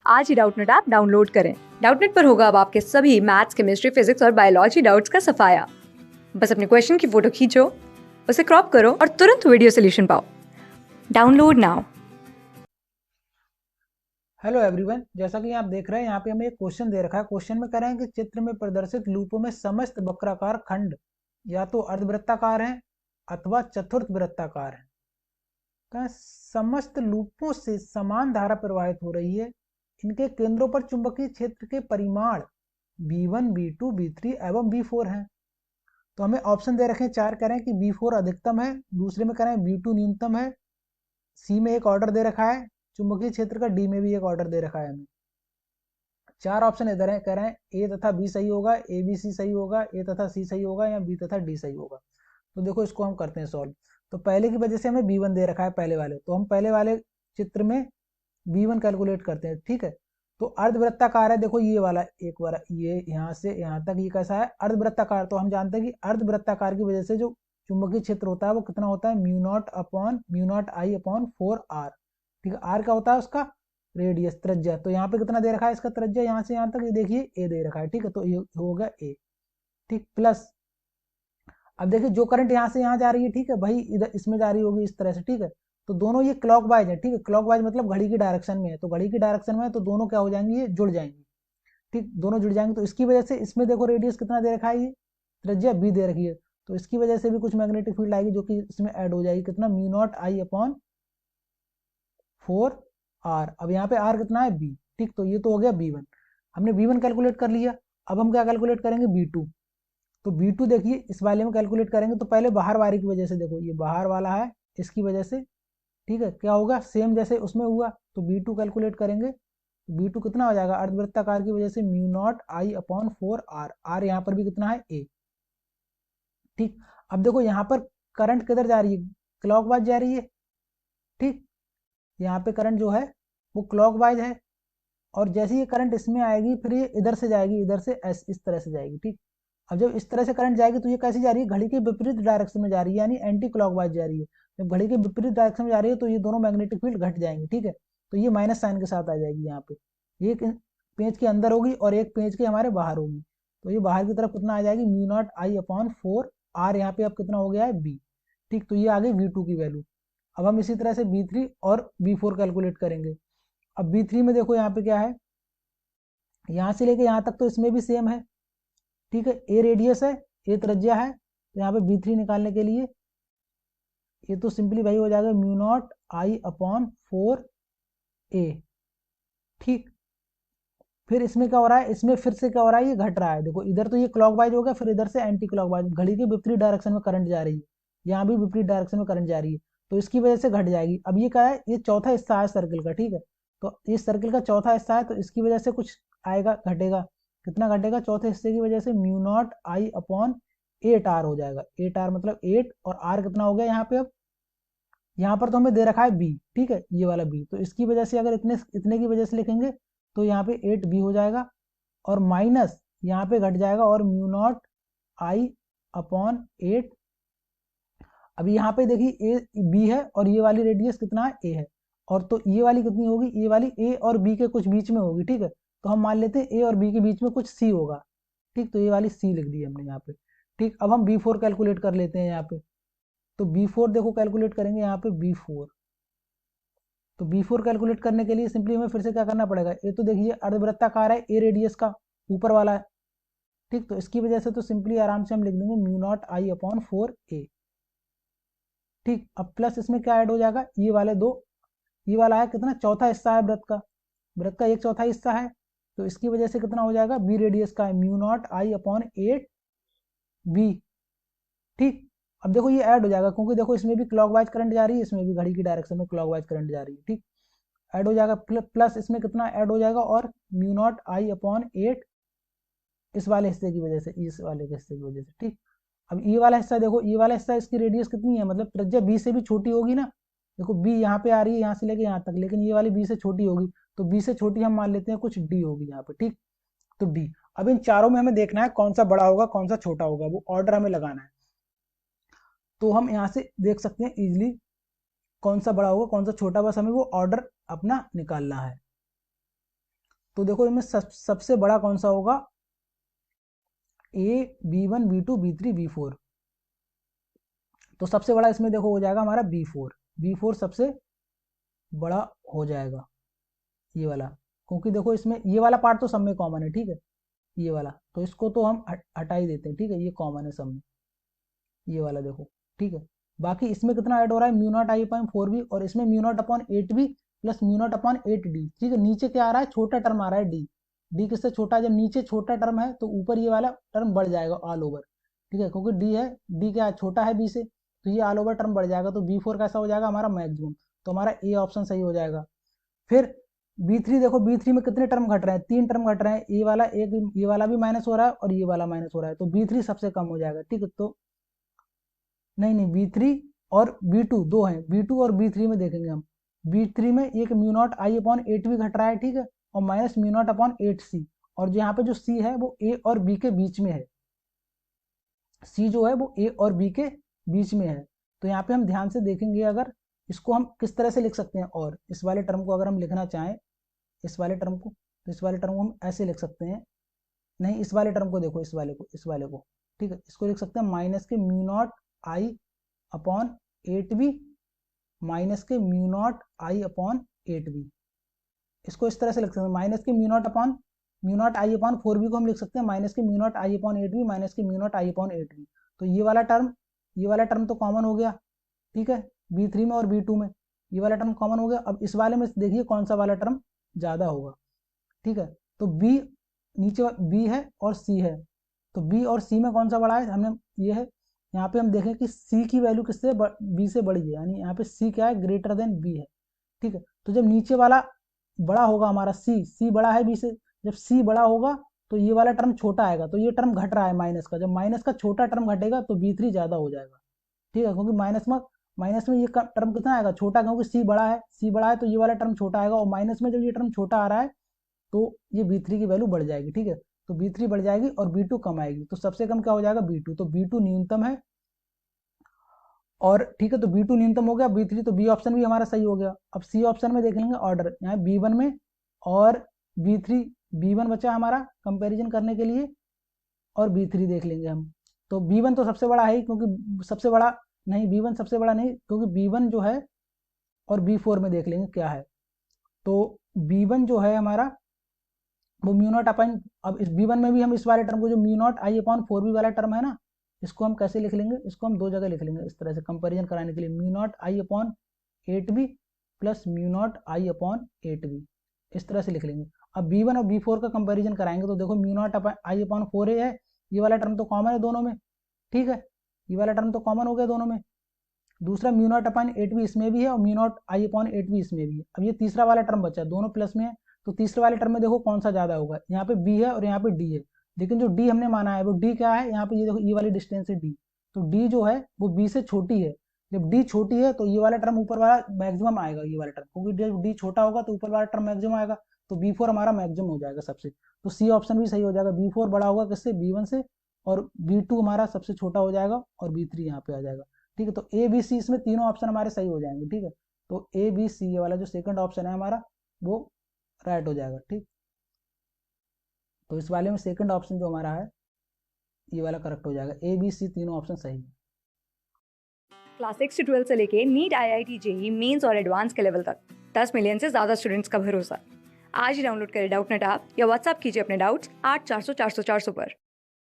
आज ही Doubtnut app download करें। Doubtnut पर होगा अब आपके सभी मैथ्स, केमिस्ट्री, फिजिक्स और बायोलॉजी डाउट्स का सफाया। बस अपने क्वेश्चन की फोटो खींचो, उसे क्रॉप करो और तुरंत वीडियो सोल्यूशन पाओ। Download now. हेलो एवरीवन, जैसा कि आप देख रहे हैं यहाँ पे हमें एक क्वेश्चन दे रखा है। क्वेश्चन में कह रहे हैं कि चित्र में प्रदर्शित लूपों में समस्त वक्राकार खंड या तो अर्धवृत्ताकार हैं अथवा चतुर्थ वृत्ताकार हैं। कहा समस्त लूपों से समान धारा प्रवाहित हो रही है। इनके केंद्रों पर चुंबकीय क्षेत्र के परिमाण V1, V2, V3 एवं V4 हैं। तो हमें ऑप्शन दे रखे हैं चार, कह रहे हैं कि V4 अधिकतम है, दूसरे में कह रहे हैं V2 न्यूनतम है, सी में एक ऑर्डर दे रखा है चुंबकीय क्षेत्र का, डी में भी एक ऑर्डर दे रखा है हमें। चार ऑप्शन इधर है, कह रहे हैं ए तथा बी सही होगा, ए बी सी सही होगा, ए तथा सी सही होगा या बी तथा डी सही होगा। तो देखो इसको हम करते हैं सॉल्व। तो पहले की वजह से हमें B1 दे रखा है पहले वाले, तो हम पहले वाले चित्र में B1 कैलकुलेट करते हैं। ठीक है, तो अर्धवृत्ताकार है, देखो ये वाला एक बार, ये यहाँ से यहाँ तक ये कैसा है, अर्धवृत्ताकार। तो हम जानते हैं कि अर्धवृत्ताकार की वजह से जो चुंबकीय क्षेत्र होता है वो कितना होता है, म्यू नॉट I/4R। ठीक है, आर क्या होता है उसका, रेडियस, त्रिज्या। तो यहाँ पे कितना दे रखा है इसका त्रिज्या, यहाँ से यहाँ तक ये देखिए ए दे रखा है। ठीक है, तो ये होगा ए। ठीक, प्लस अब देखिए जो करंट यहाँ से यहाँ जा रही है, ठीक है भाई, इधर इसमें जा रही होगी इस तरह से। ठीक है, तो दोनों ये क्लॉकवाइज है। ठीक है, क्लॉकवाइज मतलब घड़ी की डायरेक्शन में है, तो घड़ी की डायरेक्शन में है तो दोनों क्या हो जाएंगे, ये जुड़ जाएंगे। ठीक, दोनों जुड़ जाएंगे। तो इसकी वजह से इसमें देखो रेडियस कितना दे रखा है, ये त्रिज्या बी दे रखी है, तो इसकी वजह से भी कुछ मैग्नेटिक फील्ड आएगी जो कि इसमें ऐड हो जाएगी। कितना, म्यू नॉट I/4R। अब यहाँ पे आर कितना है, बी। ठीक, तो ये तो हो गया B1, हमने B1 कैलकुलेट कर लिया। अब हम क्या कैलकुलेट करेंगे, B2। तो B2 देखिए इस वाले में कैलकुलेट करेंगे तो पहले बाहर वाले की वजह से, देखो ये बाहर वाला है, इसकी वजह से ठीक है क्या होगा, सेम जैसे उसमें हुआ। तो B2 कैलकुलेट करेंगे, B2 कितना हो जाएगा, अर्धवृत्ताकार की वजह से म्यू नॉट I/4R। आर यहाँ पर भी कितना है, ए। ठीक, अब देखो यहाँ पर करंट किधर जा रही है, क्लॉकवाइज जा रही है। ठीक, यहाँ पे करंट जो है वो क्लॉकवाइज है, और जैसे ये करंट इसमें आएगी फिर ये इधर से जाएगी, इधर से इस तरह से जाएगी। ठीक, अब जब इस तरह से करंट जाएगी तो ये कैसी जा रही है, घड़ी के विपरीत डायरेक्शन में जा रही है, यानी एंटी क्लॉकवाइज जा रही है। जब घड़ी के विपरीत डायरेक्शन में जा रही है तो ये दोनों मैग्नेटिक फील्ड घट जाएंगे। ठीक है, तो ये माइनस साइन के साथ आ जाएगी यहाँ पे, एक पेज के अंदर होगी और एक पेज के हमारे बाहर होगी। तो ये बाहर की तरफ कितना आ जाएगी, म्यू नॉट I/4R। यहाँ पे अब कितना हो गया है, बी। ठीक, तो ये आ गई V2 की वैल्यू। अब हम इसी तरह से B3 और B4 कैलकुलेट करेंगे। अब B3 में देखो यहाँ पे क्या है, यहाँ से लेके यहाँ तक तो इसमें भी सेम है। ठीक है, ए रेडियस है, ए त्रिज्या है, तो यहाँ पे B3 निकालने के लिए ये तो सिंपली भाई हो जाएगा म्यू नॉट I/4A। ठीक, फिर इसमें क्या हो रहा है, इसमें फिर से क्या हो रहा है, ये घट रहा है। देखो इधर तो ये क्लॉकवाइज हो गया, फिर इधर से एंटी क्लॉकवाइज, घड़ी के विपरीत डायरेक्शन में करंट जा रही है, यहाँ भी विपरीत डायरेक्शन में करंट जा रही है, तो इसकी वजह से घट जाएगी। अब ये क्या है, ये चौथा हिस्सा है सर्किल का। ठीक है, तो इस सर्किल का चौथा हिस्सा है, तो इसकी वजह से कुछ आएगा, घटेगा। कितना घटेगा, चौथे हिस्से की वजह से म्यू नॉट I/8R हो जाएगा। 8R मतलब 8, और आर कितना हो गया यहाँ पे। अब यहाँ पर तो हमें दे रखा है बी, ठीक है, ये वाला बी, तो इसकी वजह से अगर इतने इतने की वजह से लिखेंगे तो यहाँ पे 8B हो जाएगा, और माइनस यहाँ पे घट जाएगा, और म्यू नॉट I/8। अब यहाँ पे देखिए ए बी है और ये वाली रेडियस कितना है, ए है, और तो ये वाली कितनी होगी, ये वाली ए और बी के कुछ बीच में होगी। ठीक है, तो हम मान लेते हैं ए और बी के बीच में कुछ सी होगा। ठीक, तो ये वाली सी लिख दी हमने यहाँ पे। ठीक, अब हम B4 कैलकुलेट कर लेते हैं यहाँ पे। तो B4 देखो कैलकुलेट करेंगे यहाँ पे B4। तो B4 कैलकुलेट करने के लिए सिंपली हमें फिर से क्या करना पड़ेगा, ये तो देखिए अर्धवृत्ताकार है, ए रेडियस का ऊपर वाला है। ठीक, तो इसकी वजह से तो सिंपली आराम से हम लिख देंगे म्यू नॉट I/4A। ठीक, अब प्लस इसमें क्या ऐड हो जाएगा, ये वाले दो, ये वाला है कितना, चौथा हिस्सा है वृत्त का, वृत्त का एक चौथा हिस्सा है, तो इसकी वजह से कितना हो जाएगा, बी रेडियस का है, म्यू नॉट I/8B। ठीक, अब देखो ये ऐड हो जाएगा, क्योंकि देखो इसमें भी क्लॉकवाइज करंट जा रही है, इसमें भी घड़ी की डायरेक्शन में क्लॉकवाइज करंट जा रही है। ठीक, ऐड हो जाएगा, प्लस इसमें कितना ऐड हो जाएगा, और म्यू नॉट I/8 इस वाले हिस्से की वजह से, इस वाले के हिस्से की वजह से। ठीक, अब ये वाला हिस्सा देखो, ये वाला हिस्सा इसकी रेडियस कितनी है, मतलब त्रिज्या बी से भी छोटी होगी ना। देखो बी यहाँ पे आ रही है, यहाँ से लेके यहाँ तक, लेकिन ये वाली बी से छोटी होगी, तो बी से छोटी हम मान लेते हैं कुछ डी होगी यहाँ पे। ठीक, तो डी। अब इन चारों में हमें देखना है कौन सा बड़ा होगा कौन सा छोटा होगा, वो ऑर्डर हमें लगाना है। तो हम यहाँ से देख सकते हैं इजिली कौन सा बड़ा होगा कौन सा छोटा, बस हमें वो ऑर्डर अपना निकालना है। तो देखो इनमें सबसे बड़ा कौन सा होगा, ए, B1, B2, B3, B4। तो सबसे बड़ा इसमें देखो हो जाएगा हमारा B4। B4 सबसे बड़ा हो जाएगा, ये वाला। क्योंकि देखो इसमें ये वाला पार्ट तो सब में कॉमन है, ठीक है, ये वाला, तो इसको तो हम हटा ही देते हैं, ठीक है, ये कॉमन है सब में, ये वाला देखो, ठीक है। बाकी इसमें कितना ऐड हो रहा है, mu naught I upon 4b, और इसमें mu naught upon 8b plus mu not upon 8d, ठीक है। नीचे क्या आ रहा है, छोटा टर्म आ रहा है डी। डी किससे छोटा है, जब नीचे छोटा टर्म है तो ऊपर ये वाला टर्म बढ़ जाएगा ऑल ओवर, ठीक है, क्योंकि डी है, डी क्या है, छोटा है बी से, तो ये ऑल ओवर टर्म बढ़ जाएगा। तो B4 कैसा हो जाएगा हमारा, मैक्सिमम। तो हमारा ए ऑप्शन सही हो जाएगा। फिर B3 देखो, B3 में कितने टर्म घट रहे हैं, 3 टर्म घट रहे हैं, ये वाला एक, ये वाला भी माइनस हो रहा है और ये वाला माइनस हो रहा है, तो B3 सबसे कम हो जाएगा, ठीक है। तो नहीं नहीं, B3 और B2 दो हैं, B2 और B3 में देखेंगे हम। B3 में एक म्यू नॉट आई अपॉन 8 भी घट रहा है, ठीक है, और minus mu naught upon 8c, और जो यहाँ पे जो C है वो A और B के बीच में है, C जो है वो A और B के बीच में है। तो यहाँ पे हम ध्यान से देखेंगे, अगर इसको हम किस तरह से लिख सकते हैं, और इस वाले टर्म को अगर हम लिखना चाहें, इस वाले टर्म को, तो इस वाले टर्म को हम ऐसे लिख सकते हैं, नहीं इस वाले टर्म को देखो, इस वाले को, इस वाले को, ठीक है, इसको लिख सकते हैं माइनस के mu naught I upon 8b minus के mu naught I upon 8b। इसको इस तरह से लिख सकते हैं, माइनस के mu naught I upon 4b को हम लिख सकते हैं माइनस के mu naught I upon 8b minus के mu naught I upon 8b। तो ये वाला टर्म तो कॉमन हो गया, ठीक है, B3 में और B2 में ये वाला टर्म कॉमन हो गया। अब इस वाले में देखिए कौन सा वाला टर्म ज़्यादा होगा, ठीक है। तो B, नीचे B है और C है, तो B और C में कौन सा बड़ा है, हमने ये है, यहाँ पे हम देखें कि C की वैल्यू किससे B से बड़ी है, यानी यहाँ पे C क्या है, ग्रेटर देन B है, ठीक है। तो जब नीचे वाला बड़ा होगा हमारा C बड़ा है B से, जब C बड़ा होगा तो ये वाला टर्म छोटा आएगा, तो ये टर्म घट रहा है माइनस का, जब माइनस का छोटा टर्म घटेगा तो B3 ज़्यादा हो जाएगा, ठीक है, क्योंकि माइनस में ये टर्म कितना आएगा, छोटा, क्योंकि C बड़ा है तो ये वाला टर्म छोटा आएगा, और माइनस में जब ये टर्म छोटा आ रहा है तो ये B3 की वैल्यू बढ़ जाएगी, ठीक है। तो B3 बढ़ जाएगी और B2 कम आएगी, तो सबसे कम क्या हो जाएगा, B2, तो B2 न्यूनतम है, और ठीक है, तो B2 न्यूनतम हो गया, B3, तो B ऑप्शन भी हमारा सही हो गया। अब C ऑप्शन में देख लेंगे ऑर्डर, यहाँ B1 में और B3, B1 बचा हमारा कंपैरिजन करने के लिए, और B3 देख लेंगे हम। तो B1 तो सबसे बड़ा है ही, क्योंकि सबसे बड़ा नहीं, B1 सबसे बड़ा नहीं, क्योंकि B1 जो है, और B4 में देख लेंगे क्या है। तो B1 जो है हमारा वो म्यू नॉट अपॉन, अब इस B1 में भी हम इस वाले टर्म को, जो mu naught I upon 4b वाला टर्म है ना, इसको हम कैसे लिख लेंगे, इसको हम दो जगह लिख लेंगे इस तरह से कंपैरिजन कराने के लिए, mu naught I upon 8b plus mu naught I upon 8b, इस तरह से लिख लेंगे। अब B1 और B4 का कंपैरिजन कराएंगे तो देखो mu naught I upon 4a है, ये वाला टर्म तो कॉमन है दोनों में, ठीक है, ये वाला टर्म तो कॉमन हो गया दोनों में। दूसरा म्यू नॉट अपॉन 8b इसमें भी है, और mu naught I upon 8b इसमें भी है। अब ये तीसरा वाला टर्म बचा, दोनों प्लस में है, तो तीसरे वाले टर्म में देखो कौन सा ज्यादा होगा, यहाँ पे B है और यहाँ पे D है, लेकिन जो D हमने माना है वो D क्या है, यहाँ पे ये देखो, ये वाली डिस्टेंस है D, तो D जो है वो B से छोटी है। जब D छोटी है तो ये वाला टर्म ऊपर वाला मैक्सिमम आएगा, ये वाला टर्म, क्योंकि जब D छोटा होगा तो ऊपर वाला टर्म मैक्सिमम आएगा, तो B4 हमारा मैक्सिमम हो जाएगा सबसे। तो C ऑप्शन भी सही हो जाएगा, B4 बड़ा होगा किससे, B1 से, और B2 हमारा सबसे छोटा हो जाएगा, और B3 यहाँ पे आ जाएगा, ठीक है। तो A B C इसमें तीनों ऑप्शन हमारे सही हो जाएंगे, ठीक है। तो A B C वाला जो सेकंड ऑप्शन है हमारा वो राइट हो जाएगा, ठीक। तो इस वाले में सेकंड ऑप्शन जो हमारा है ये वाला करेक्ट हो जाएगा, A B C तीनों ऑप्शन सही है। क्लास 6 से 12 से लेके नीट, IIT, JEE मेंस और एडवांस के लेवल तक 10 मिलियन से ज़्यादा स्टूडेंट्स का भरोसा। आज ही डाउनलोड करें डाउटनेट ऐप या व्हाट्सएप कीजिए अपने डाउट्स 8400 400 400 पर।